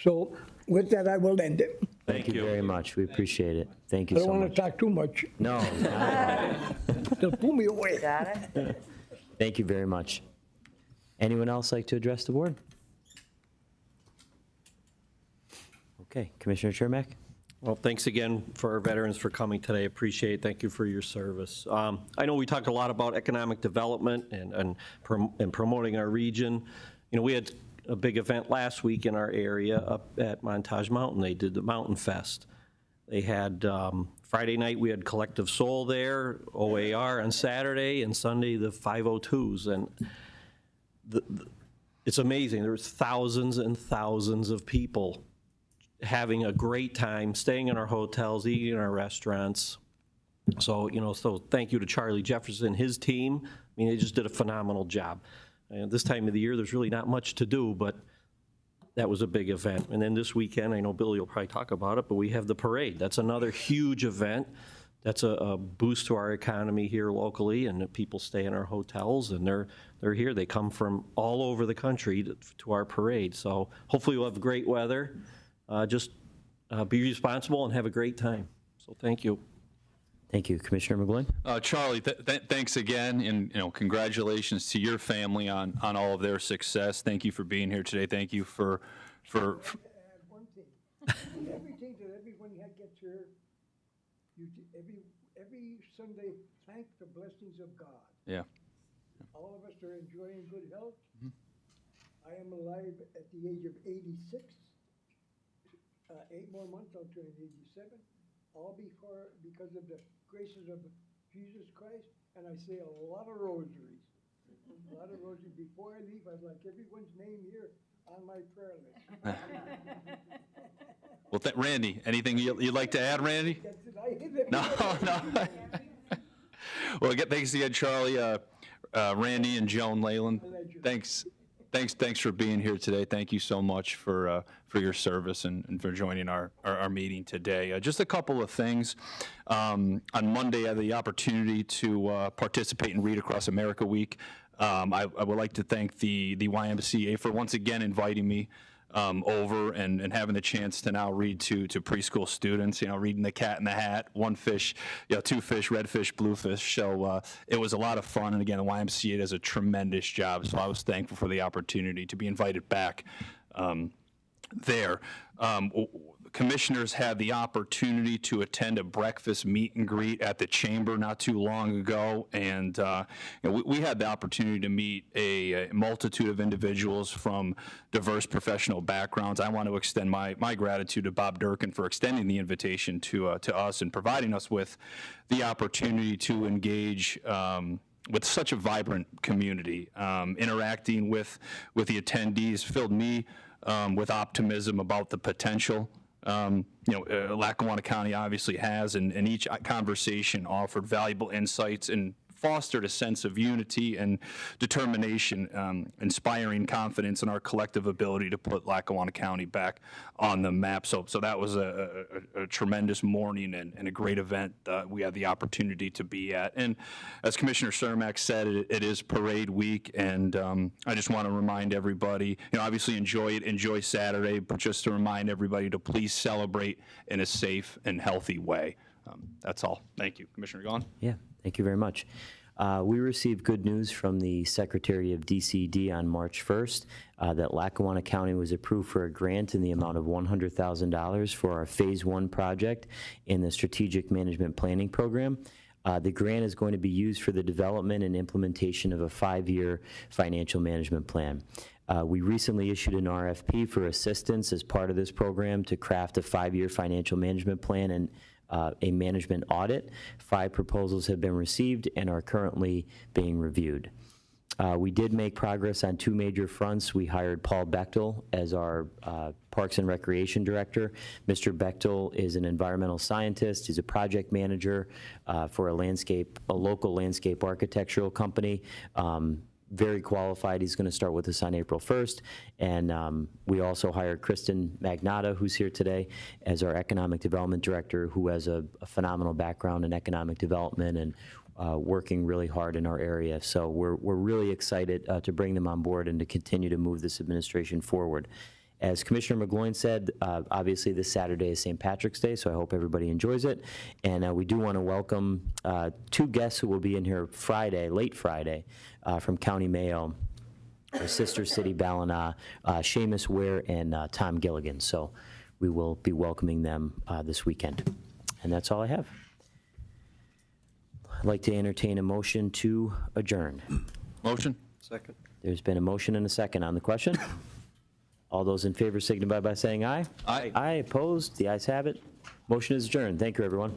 So with that, I will end it. Thank you very much. We appreciate it. Thank I you don't so want much. to talk too much. No. They'll pull me away. Thank you very much. Anyone else like to address the board? Okay, Commissioner Chermak? Well, thanks again for our veterans for coming today. Appreciate it. Thank you for your service. I know we talked a lot about economic development and promoting our region. You know, we had a big event last week in our area up at Montage Mountain. They did the Mountain Fest. They had Friday night, we had Collective Soul there, OAR on Saturday, and Sunday, the 502s. And it's amazing. There's thousands and thousands of people having a great time, staying in our hotels, eating in our restaurants. So, so thank you to Charlie Jefferson and his team. I mean, they just did a phenomenal job. And this time of the year, there's really not much to do, but that was a big event. And then this weekend, I know Billy will probably talk about it, but we have the parade. That's another huge event. That's a boost to our economy here locally, and people stay in our hotels, and they're here. They come from all over the country to our parade. So hopefully we'll have great weather. Just be responsible and have a great time. So thank you. Thank you. Commissioner McGlynn? Charlie, thanks again, and congratulations to your family on all of their success. Thank you for being here today. Thank you for One thing. Everything that everyone gets here, every Sunday thank the blessings of God. Yeah. All of us are enjoying good health. I am alive at the age of 86. 8 more months, I'll turn 87. All because of the graces of Jesus Christ, and I say a lot of rosaries. A lot of rosaries. Before I leave, I'd like everyone's name here on my prayer list. Well, Randy, anything you'd like to add, Randy? That's it. I hit it. No. Well, thanks again, Charlie, Randy, and Joan Leyland. Thanks for being here today. Thank you so much for your service and for joining our meeting today. Just a couple of things. On Monday, I had the opportunity to participate in Read Across America Week. I would like to thank the YMCA for once again inviting me over and having the chance to now read to preschool students, reading The Cat in the Hat, one fish, two fish, red fish, blue fish. So it was a lot of fun. And again, the YMCA does a tremendous job. So I was thankful for the opportunity to be invited back there. Commissioners had the opportunity to attend a breakfast meet and greet at the chamber not too long ago, and we had the opportunity to meet a multitude of individuals from diverse professional backgrounds. I want to extend my gratitude to Bob Durkin for extending the invitation to us and providing us with the opportunity to engage with such a vibrant community. Interacting with the attendees filled me with optimism about the potential Lackawanna County obviously has, and each conversation offered valuable insights and fostered a sense of unity and determination, inspiring confidence in our collective ability to put Lackawanna County back on the map. So that was a tremendous morning and a great event we had the opportunity to be at. And as Commissioner Cermak said, it is Parade Week, and I just want to remind everybody, obviously enjoy Saturday, but just to remind everybody to please celebrate in a safe and healthy way. That's all. Thank you. Commissioner Gahn? Yeah, thank you very much. We received good news from the Secretary of DCD on March 1st that Lackawanna County was approved for a grant in the amount of $100,000 for our Phase 1 project in the Strategic Management Planning Program. The grant is going to be used for the development and implementation of a 5-year financial management plan. We recently issued an RFP for assistance as part of this program to craft a 5-year financial management plan and a management audit. 5 proposals have been received and are currently being reviewed. We did make progress on 2 major fronts. We hired Paul Bechtel as our Parks and Recreation Director. Mr. Bechtel is an environmental scientist. He's a project manager for a local landscape architectural company. Very qualified. He's going to start with us on April 1st. And we also hired Kristen Magnata, who's here today, as our Economic Development Director, who has a phenomenal background in economic development and working really hard in our area. So we're really excited to bring them on board and to continue to move this administration forward. As Commissioner McGloin said, obviously this Saturday is St. Patrick's Day, so I hope everybody enjoys it. And we do want to welcome 2 guests who will be in here Friday, late Friday, from County Mayo, our sister city, Ballina, Seamus Ware and Tom Gilligan. So we will be welcoming them this weekend. And that's all I have. I'd like to entertain a motion to adjourn. Motion? Second. There's been a motion and a second on the question. All those in favor signify by saying aye. Aye. Aye, opposed? The ayes have it. Motion is adjourned. Thank you, everyone.